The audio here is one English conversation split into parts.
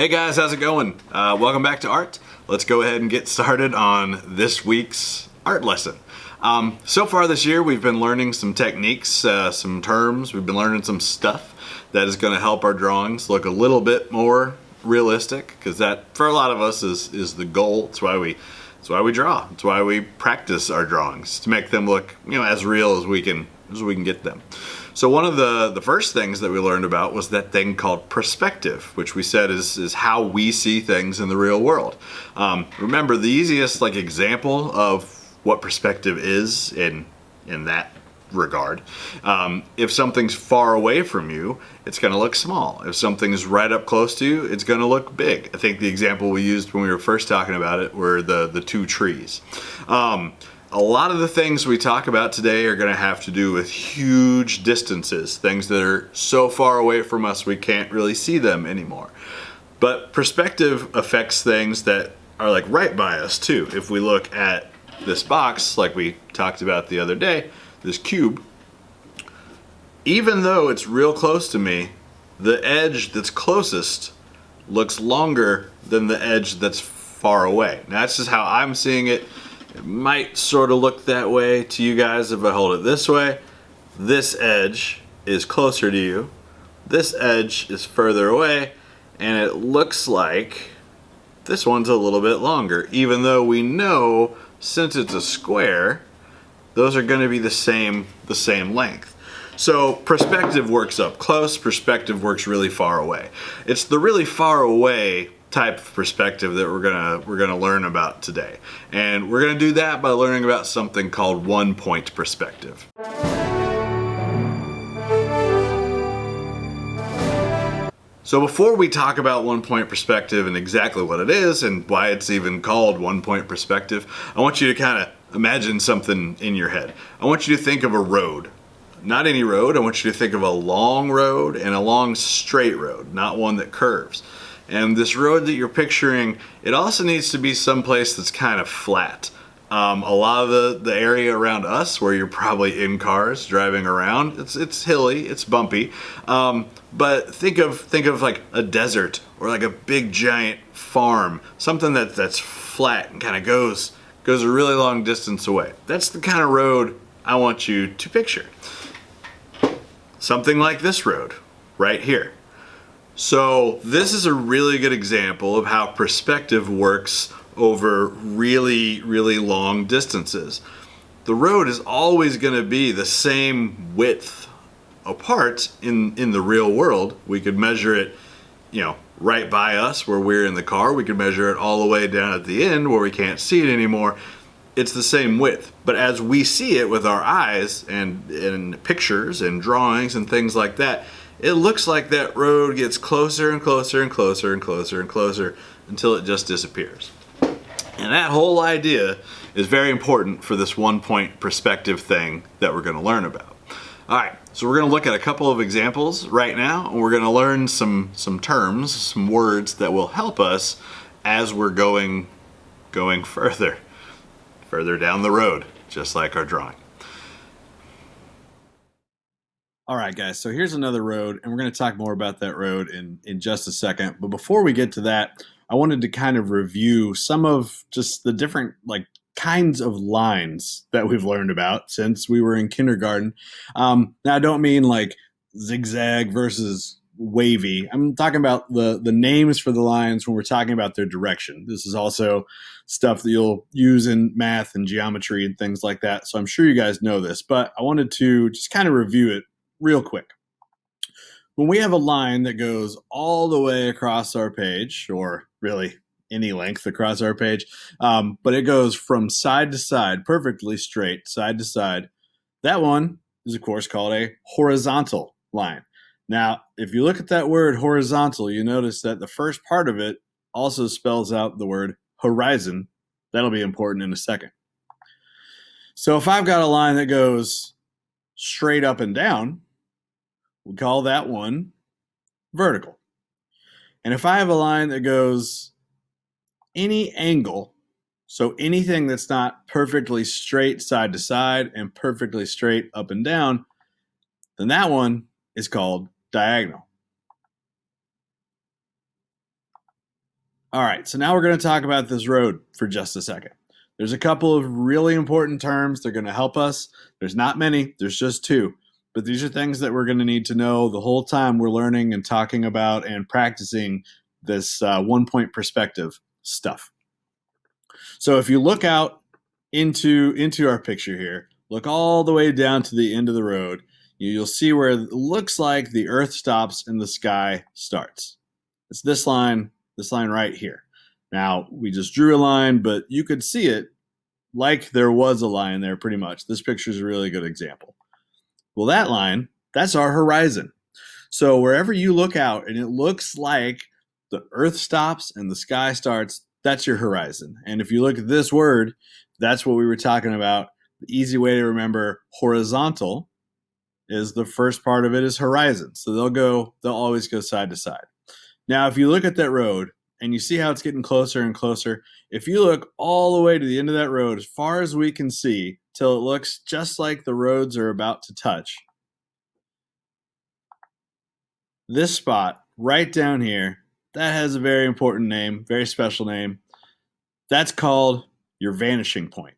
Hey guys, how's it going? Welcome back to art. Let's go ahead and get started on this week's art lesson. So far this year, we've been learning some techniques, some terms. We've been learning some stuff that is going to help our drawings look a little bit more realistic, because that, for a lot of us, is the goal. It's why we draw. It's why we practice our drawings, to make them look, as real as we can get them. So one of the first things that we learned about was that thing called perspective, which we said is how we see things in the real world. Remember, the easiest example of what perspective is in that regard. If something's far away from you, it's going to look small. If something's right up close to you, it's going to look big. I think the example we used when we were first talking about it were the two trees. A lot of the things we talk about today are going to have to do with huge distances, things that are so far away from us we can't really see them anymore. But perspective affects things that are right by us too. If we look at this box, like we talked about the other day, this cube, even though it's real close to me, the edge that's closest looks longer than the edge that's far away. Now, that's just how I'm seeing it. It might sort of look that way to you guys if I hold it this way. This edge is closer to you. This edge is further away, and it looks like this one's a little bit longer, even though we know, since it's a square, those are going to be the same length. So perspective works up close, perspective works really far away. It's the really far away type of perspective that we're gonna learn about today. And we're gonna do that by learning about something called one-point perspective. So before we talk about one-point perspective and exactly what it is and why it's even called one-point perspective, I want you to kind of imagine something in your head. I want you to think of a road. Not any road. I want you to think of a long road and a long straight road, not one that curves. And this road that you're picturing, it also needs to be someplace that's kind of flat. A lot of the area around us, where you're probably in cars driving around, it's hilly, it's bumpy. But think of like a desert or like a big giant farm, something that's flat and kind of goes a really long distance away. That's the kind of road I want you to picture. Something like this road right here. So this is a really good example of how perspective works over really, really long distances. The road is always going to be the same width apart in the real world. We could measure it, right by us where we're in the car. We could measure it all the way down at the end where we can't see it anymore. It's the same width. But as we see it with our eyes and in pictures and drawings and things like that, it looks like that road gets closer and closer and closer and closer and closer until it just disappears. And that whole idea is very important for this one-point perspective thing that we're going to learn about. All right, so we're going to look at a couple of examples right now, and we're going to learn some terms, some words that will help us as we're going further down the road, just like our drawing. All right, guys, so here's another road, and we're going to talk more about that road in just a second. But before we get to that, I wanted to kind of review some of just the different kinds of lines that we've learned about since we were in kindergarten. Now, I don't mean zigzag versus wavy. I'm talking about the names for the lines when we're talking about their direction. This is also stuff that you'll use in math and geometry and things like that, so I'm sure you guys know this, but I wanted to just kind of review it real quick. When we have a line that goes all the way across our page, or really any length across our page, but it goes from side to side, perfectly straight, side to side, that one is, of course, called a horizontal line. Now, if you look at that word horizontal, you notice that the first part of it also spells out the word horizon. That'll be important in a second. So if I've got a line that goes straight up and down, we call that one vertical. And if I have a line that goes any angle, so anything that's not perfectly straight side to side and perfectly straight up and down, then that one is called diagonal. All right, so now we're going to talk about this road for just a second. There's a couple of really important terms. They're going to help us. There's not many, there's just two. But these are things that we're going to need to know the whole time we're learning and talking about and practicing this 1 point perspective stuff. So if you look out into our picture here, look all the way down to the end of the road, you'll see where it looks like the earth stops and the sky starts. It's this line right here. Now, we just drew a line, but you could see it like there was a line there pretty much. This picture is a really good example. Well, that line, that's our horizon. So wherever you look out and it looks like the earth stops and the sky starts, that's your horizon. And if you look at this word, that's what we were talking about. The easy way to remember horizontal is the first part of it is horizon. So they'll always go side to side. Now, if you look at that road and you see how it's getting closer and closer, if you look all the way to the end of that road, as far as we can see, till it looks just like the roads are about to touch, this spot right down here, that has a very important name, very special name. That's called your vanishing point.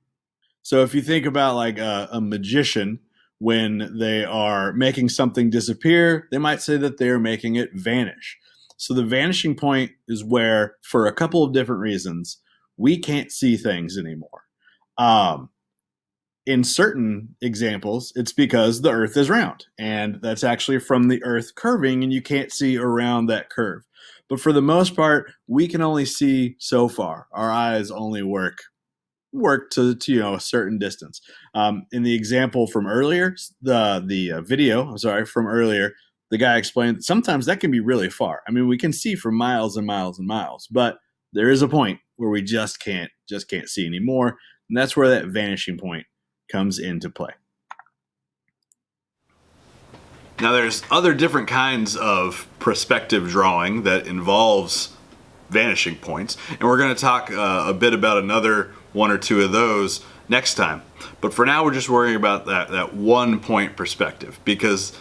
So if you think about like a magician, when they are making something disappear, they might say that they're making it vanish. So the vanishing point is where, for a couple of different reasons, we can't see things anymore. In certain examples, it's because the earth is round, and that's actually from the earth curving, and you can't see around that curve. But for the most part, we can only see so far. Our eyes only work to a certain distance. In the example from earlier, the video, from earlier, the guy explained that sometimes that can be really far. I mean, we can see for miles and miles and miles, but there is a point where we just can't see anymore, and that's where that vanishing point comes into play. Now, there's other different kinds of perspective drawing that involves vanishing points, and we're going to talk a bit about another one or two of those next time. But for now, we're just worrying about that 1 point perspective, because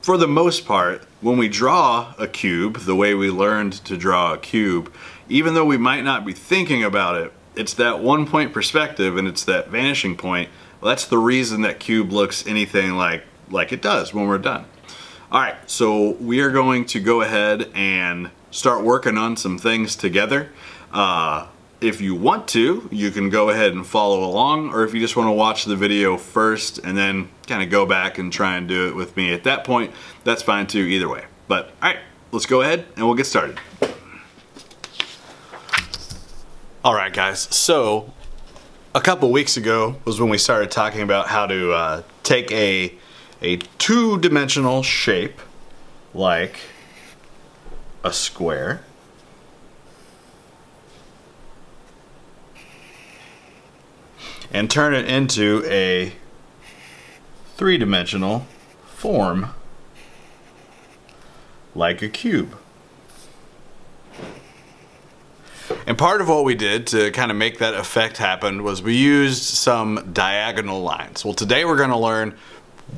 for the most part, when we draw a cube the way we learned to draw a cube, even though we might not be thinking about it, it's that 1 point perspective and it's that vanishing point. Well, that's the reason that cube looks anything like it does when we're done. All right, so we are going to go ahead and start working on some things together. If you want to, you can go ahead and follow along, or if you just want to watch the video first and then kind of go back and try and do it with me at that point, that's fine too, either way. But all right, let's go ahead and we'll get started. All right, guys, so a couple weeks ago was when we started talking about how to take a two-dimensional shape like a square and turn it into a three-dimensional form like a cube. And part of what we did to kind of make that effect happen was we used some diagonal lines. Well, today we're going to learn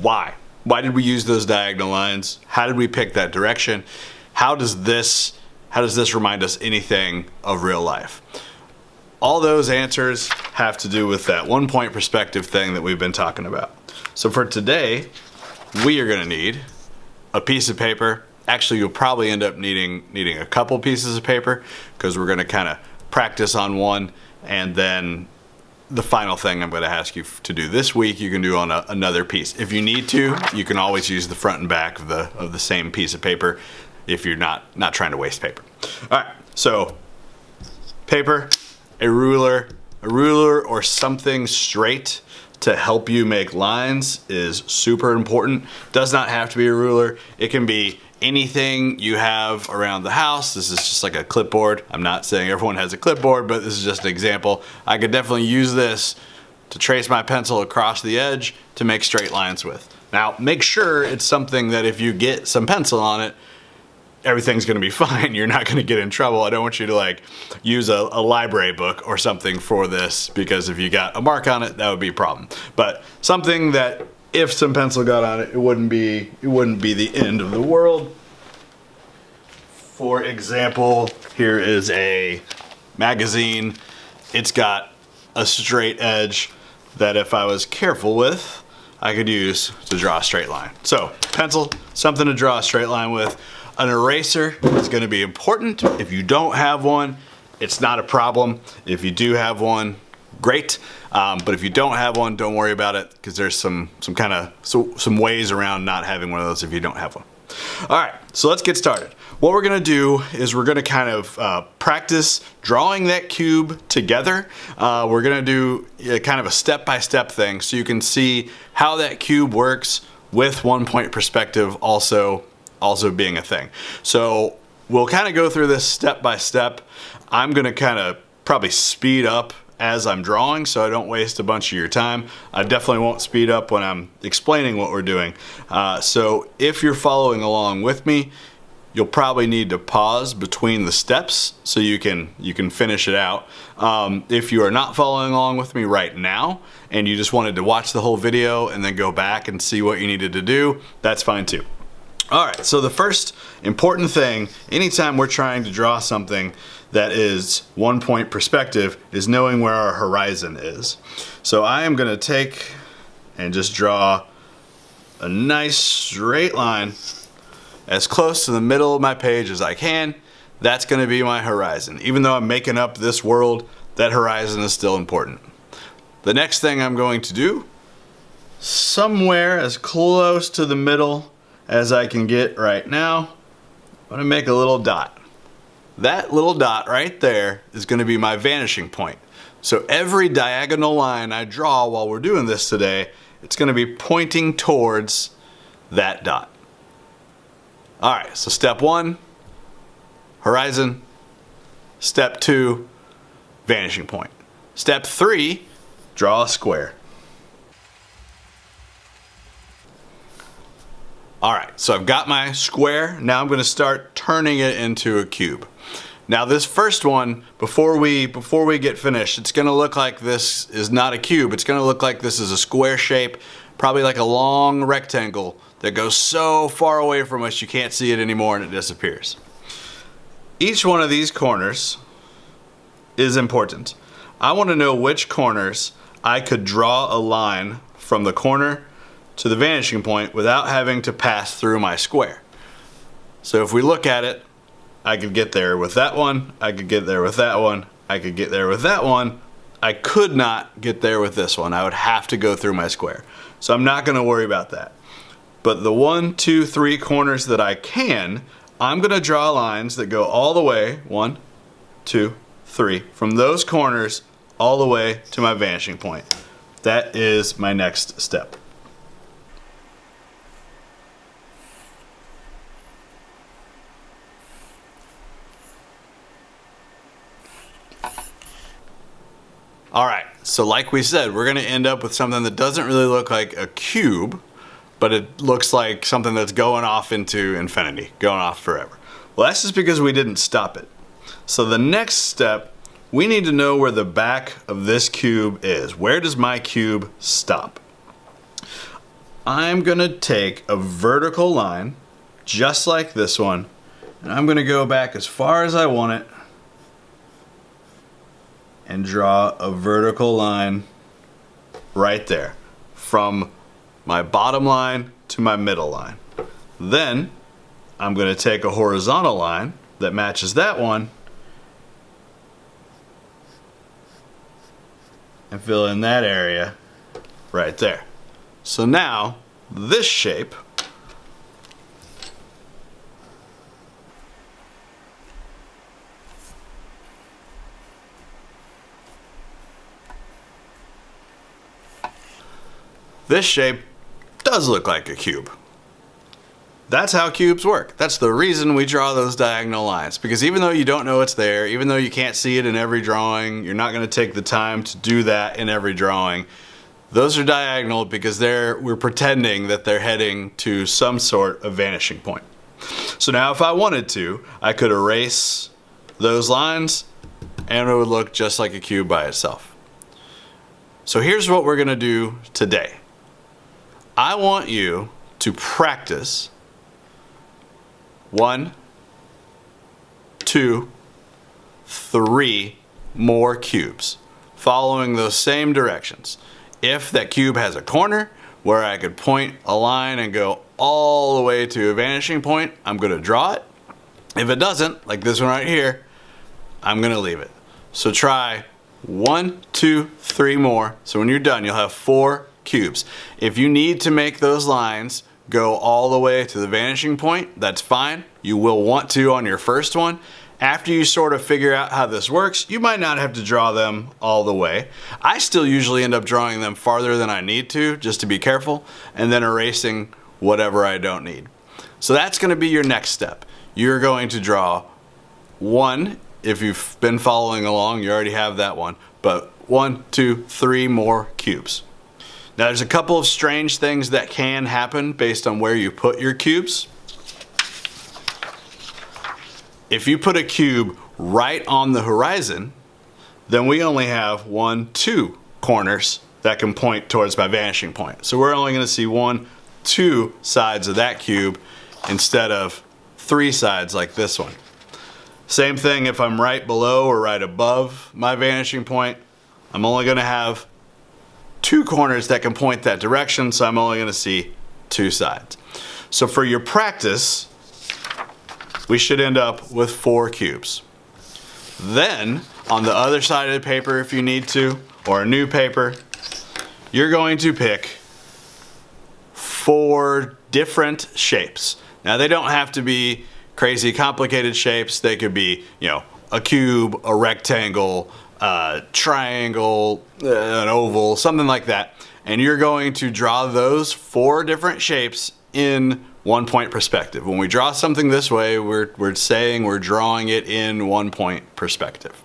why. Why did we use those diagonal lines? How did we pick that direction? How does this remind us anything of real life? All those answers have to do with that 1 point perspective thing that we've been talking about. So for today, we are going to need a piece of paper. Actually, you'll probably end up needing a couple pieces of paper, because we're going to kind of practice on one, and then the final thing I'm going to ask you to do this week, you can do on another piece. If you need to, you can always use the front and back of the same piece of paper if you're not trying to waste paper. All right, so paper, a ruler or something straight to help you make lines is super important. Does not have to be a ruler. It can be anything you have around the house. This is just like a clipboard. I'm not saying everyone has a clipboard, but this is just an example. I could definitely use this to trace my pencil across the edge to make straight lines with. Now, make sure it's something that if you get some pencil on it, everything's gonna be fine. You're not gonna get in trouble. I don't want you to like use a library book or something for this, because if you got a mark on it, that would be a problem. But something that if some pencil got on it, it wouldn't be the end of the world. For example, here is a magazine. It's got a straight edge that if I was careful with, I could use to draw a straight line. So pencil, something to draw a straight line with. An eraser is going to be important. If you don't have one, it's not a problem. If you do have one, great. But if you don't have one, don't worry about it, because there's some ways around not having one of those if you don't have one. All right, so let's get started. What we're gonna do is we're gonna kind of practice drawing that cube together. We're gonna do kind of a step-by-step thing so you can see how that cube works with 1-point perspective also being a thing. So we'll kind of go through this step by step. I'm gonna kind of probably speed up as I'm drawing so I don't waste a bunch of your time. I definitely won't speed up when I'm explaining what we're doing. So if you're following along with me, you'll probably need to pause between the steps so you can finish it out. If you are not following along with me right now and you just wanted to watch the whole video and then go back and see what you needed to do, that's fine too. All right, so the first important thing, anytime we're trying to draw something that is 1-point perspective, is knowing where our horizon is. So I am gonna take and just draw a nice straight line as close to the middle of my page as I can. That's gonna be my horizon. Even though I'm making up this world, that horizon is still important. The next thing I'm going to do, somewhere as close to the middle as I can get right now, I'm gonna make a little dot. That little dot right there is gonna be my vanishing point. So every diagonal line I draw while we're doing this today, it's gonna be pointing towards that dot. All right, so step 1, horizon. Step 2, vanishing point. Step 3, draw a square. All right, so I've got my square. Now I'm gonna start turning it into a cube. Now this first one, before we get finished, it's gonna look like this is not a cube. It's gonna look like this is a square shape, probably like a long rectangle that goes so far away from us you can't see it anymore and it disappears. Each one of these corners is important. I wanna know which corners I could draw a line from the corner to the vanishing point without having to pass through my square. So if we look at it, I could get there with that one, I could get there with that one, I could get there with that one. I could not get there with this one. I would have to go through my square. So I'm not gonna worry about that. But the 1, 2, 3 corners that I can, I'm gonna draw lines that go all the way, 1, 2, 3, from those corners all the way to my vanishing point. That is my next step. All right, so like we said, we're gonna end up with something that doesn't really look like a cube, but it looks like something that's going off into infinity, going off forever. Well, that's just because we didn't stop it. So the next step, we need to know where the back of this cube is. Where does my cube stop? I'm gonna take a vertical line, just like this one, and I'm gonna go back as far as I want it and draw a vertical line right there from my bottom line to my middle line. Then I'm going to take a horizontal line that matches that one and fill in that area right there. So now this shape does look like a cube. That's how cubes work. That's the reason we draw those diagonal lines, because even though you don't know it's there, even though you can't see it in every drawing, you're not going to take the time to do that in every drawing. Those are diagonal because we're pretending that they're heading to some sort of vanishing point. So now if I wanted to, I could erase those lines and it would look just like a cube by itself. So here's what we're going to do today. I want you to practice 1, 2, 3 more cubes, following those same directions. If that cube has a corner where I could point a line and go all the way to a vanishing point, I'm going to draw it. If it doesn't, like this one right here, I'm going to leave it. So try 1, 2, 3 more. So when you're done, you'll have 4 cubes. If you need to make those lines go all the way to the vanishing point, that's fine. You will want to on your first one. After you sort of figure out how this works, you might not have to draw them all the way. I still usually end up drawing them farther than I need to, just to be careful, and then erasing whatever I don't need. So that's going to be your next step. You're going to draw 1. If you've been following along, you already have that one, but 1, 2, 3 more cubes. Now there's a couple of strange things that can happen based on where you put your cubes. If you put a cube right on the horizon, then we only have 1, 2 corners that can point towards my vanishing point. So we're only going to see 1, 2 sides of that cube instead of 3 sides like this one. Same thing if I'm right below or right above my vanishing point, I'm only going to have 2 corners that can point that direction, so I'm only going to see 2 sides. So for your practice, we should end up with 4 cubes. Then, on the other side of the paper, if you need to, or a new paper, you're going to pick 4 different shapes. Now, they don't have to be crazy complicated shapes. They could be, a cube, a rectangle, a triangle, an oval, something like that. And you're going to draw those 4 different shapes in 1-point perspective. When we draw something this way, we're saying we're drawing it in 1-point perspective.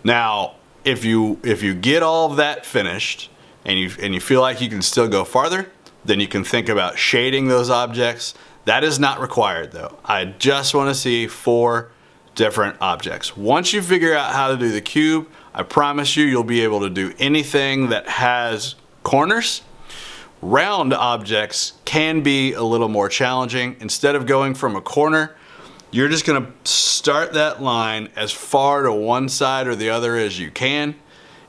Now, if you get all of that finished and you feel like you can still go farther, then you can think about shading those objects. That is not required though. I just want to see 4 different objects. Once you figure out how to do the cube, I promise you'll be able to do anything that has corners. Round objects can be a little more challenging. Instead of going from a corner, you're just going to start that line as far to one side or the other as you can.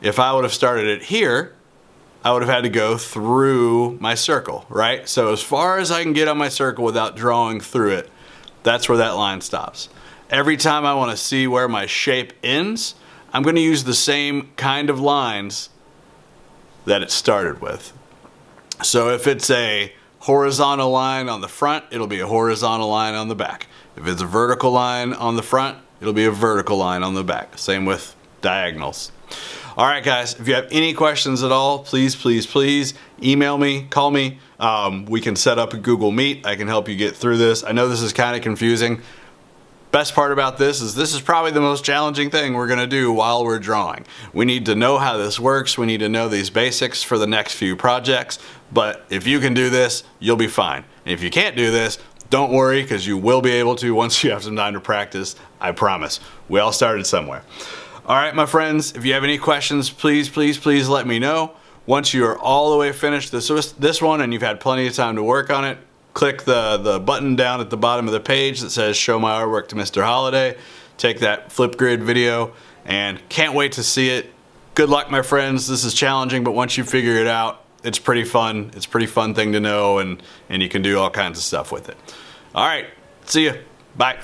If I would have started it here, I would have had to go through my circle, right? So as far as I can get on my circle without drawing through it, that's where that line stops. Every time I want to see where my shape ends, I'm going to use the same kind of lines that it started with. So if it's a horizontal line on the front, it'll be a horizontal line on the back. If it's a vertical line on the front, it'll be a vertical line on the back. Same with diagonals. All right, guys, if you have any questions at all, please email me, call me. We can set up a Google Meet. I can help you get through this. I know this is kind of confusing. Best part about this is probably the most challenging thing we're going to do while we're drawing. We need to know how this works. We need to know these basics for the next few projects. But if you can do this, you'll be fine. And if you can't do this, don't worry, because you will be able to once you have some time to practice. I promise. We all started somewhere. All right, my friends, if you have any questions, please let me know. Once you are all the way finished this one and you've had plenty of time to work on it, click the button down at the bottom of the page that says Show My Artwork to Mr. Holiday. Take that Flipgrid video and can't wait to see it. Good luck, my friends. This is challenging, but once you figure it out, it's pretty fun. It's a pretty fun thing to know, and you can do all kinds of stuff with it. All right, see ya. Bye.